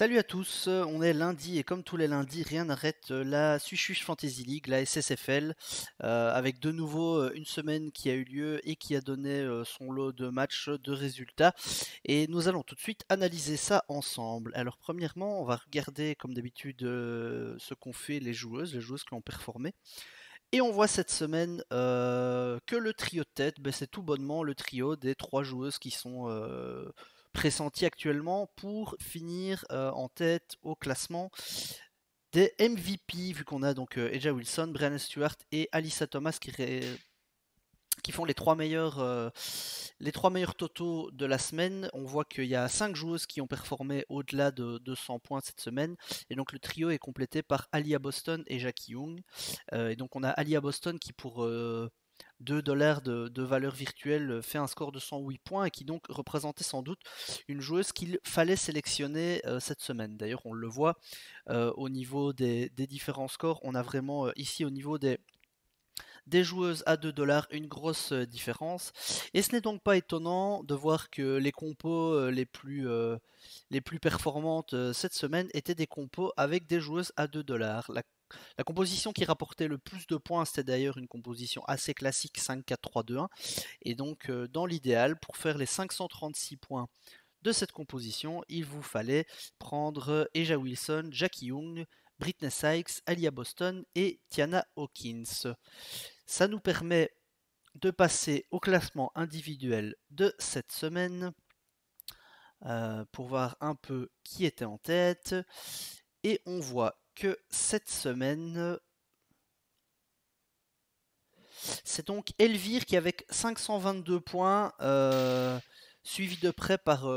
Salut à tous, on est lundi et comme tous les lundis, rien n'arrête la Swiss Fantasy League, la SSFL, avec de nouveau une semaine qui a eu lieu et qui a donné son lot de matchs, de résultats. Et nous allons tout de suite analyser ça ensemble. Alors premièrement, on va regarder comme d'habitude ce qu'ont fait les joueuses qui ont performé. Et on voit cette semaine que le trio de tête, c'est tout bonnement le trio des trois joueuses qui sont pressenties actuellement pour finir en tête au classement des MVP, vu qu'on a donc Eja Wilson, Brianna Stewart et Alyssa Thomas qui font les trois meilleurs totaux de la semaine. On voit qu'il y a 5 joueuses qui ont performé au-delà de 200 points cette semaine. Et donc le trio est complété par Alia Boston et Jackie Young. Et donc on a Alia Boston qui pour 2 $ de valeur virtuelle fait un score de 108 points et qui donc représentait sans doute une joueuse qu'il fallait sélectionner cette semaine. D'ailleurs on le voit au niveau des différents scores. On a vraiment ici au niveau des joueuses à 2 $ une grosse différence. Et ce n'est donc pas étonnant de voir que les compos les plus performantes cette semaine étaient des compos avec des joueuses à 2 $. La composition qui rapportait le plus de points, c'était d'ailleurs une composition assez classique 5-4-3-2-1. Et donc, dans l'idéal, pour faire les 536 points de cette composition, il vous fallait prendre Eja Wilson, Jackie Young, Britney Sykes, Alia Boston et Tiana Hawkins. Ça nous permet de passer au classement individuel de cette semaine pour voir un peu qui était en tête. Et on voit que cette semaine, c'est donc Elvire qui avec 522 points, suivi de près par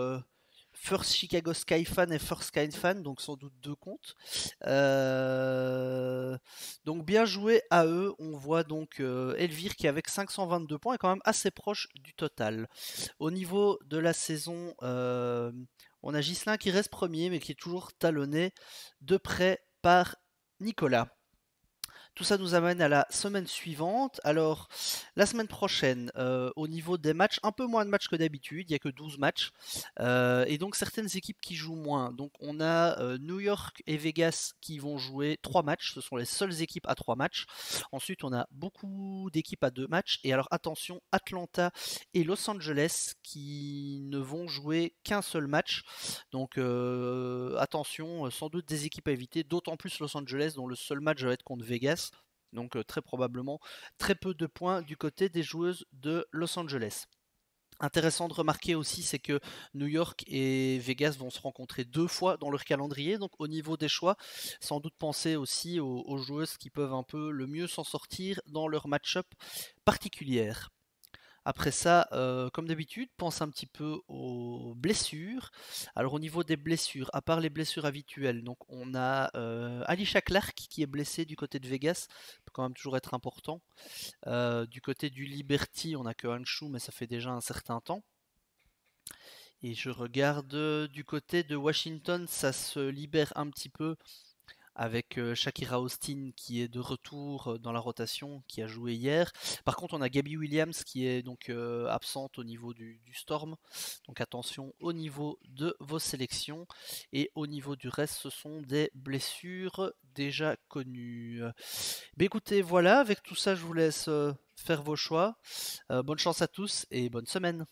First Chicago Skyfan et First Skyfan, donc sans doute deux comptes. Donc bien joué à eux. On voit donc Elvire qui avec 522 points est quand même assez proche du total. Au niveau de la saison, on a Ghislain qui reste premier mais qui est toujours talonné de près par Nicolas. Tout ça nous amène à la semaine suivante. Alors, la semaine prochaine, au niveau des matchs, un peu moins de matchs que d'habitude, il n'y a que 12 matchs. Et donc, certaines équipes qui jouent moins. Donc, on a New York et Vegas qui vont jouer 3 matchs. Ce sont les seules équipes à 3 matchs. Ensuite, on a beaucoup d'équipes à 2 matchs. Et alors, attention, Atlanta et Los Angeles qui ne vont jouer qu'un seul match. Donc, attention, sans doute des équipes à éviter. D'autant plus Los Angeles, dont le seul match va être contre Vegas. Donc très probablement très peu de points du côté des joueuses de Los Angeles. Intéressant de remarquer aussi, c'est que New York et Vegas vont se rencontrer 2 fois dans leur calendrier. Donc au niveau des choix, sans doute penser aussi aux joueuses qui peuvent un peu le mieux s'en sortir dans leur match-up particulière. Après ça, comme d'habitude, pense un petit peu aux blessures. Alors au niveau des blessures, à part les blessures habituelles, donc on a Alicia Clark qui est blessée du côté de Vegas, ça peut quand même toujours être important. Du côté du Liberty, on a que Hanshu, mais ça fait déjà un certain temps. Et je regarde du côté de Washington, ça se libère un petit peu avec Shakira Austin qui est de retour dans la rotation, qui a joué hier. Par contre, on a Gabby Williams qui est donc absente au niveau du Storm. Donc attention au niveau de vos sélections. Et au niveau du reste, ce sont des blessures déjà connues. Écoutez, voilà, avec tout ça, je vous laisse faire vos choix. Bonne chance à tous et bonne semaine.